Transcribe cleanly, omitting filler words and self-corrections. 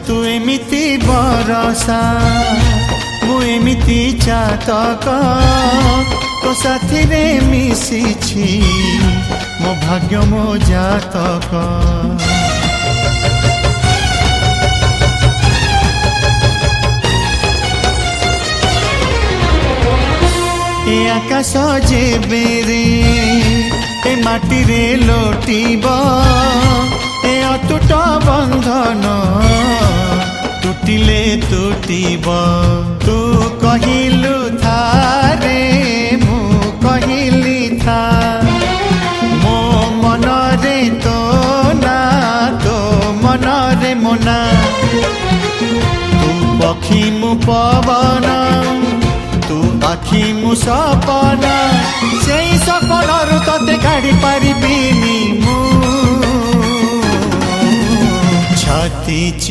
तू एमिति बरसा मु एमिति चातक तो साथी रे मिशिछि मो भाग्य मो जातक। ए आकाश जेबे रे ए माटी रे लोटिब ए अटूट बंधन टूटिले टूटिब। तू कहिलु था रे मु कहिली था मो मन रे तो ना तो मन रे मोना। तू पक्षी मु पवन तू आखि मु सपना से सपनरु तते काढ़ी पारिबिनी मु छाती।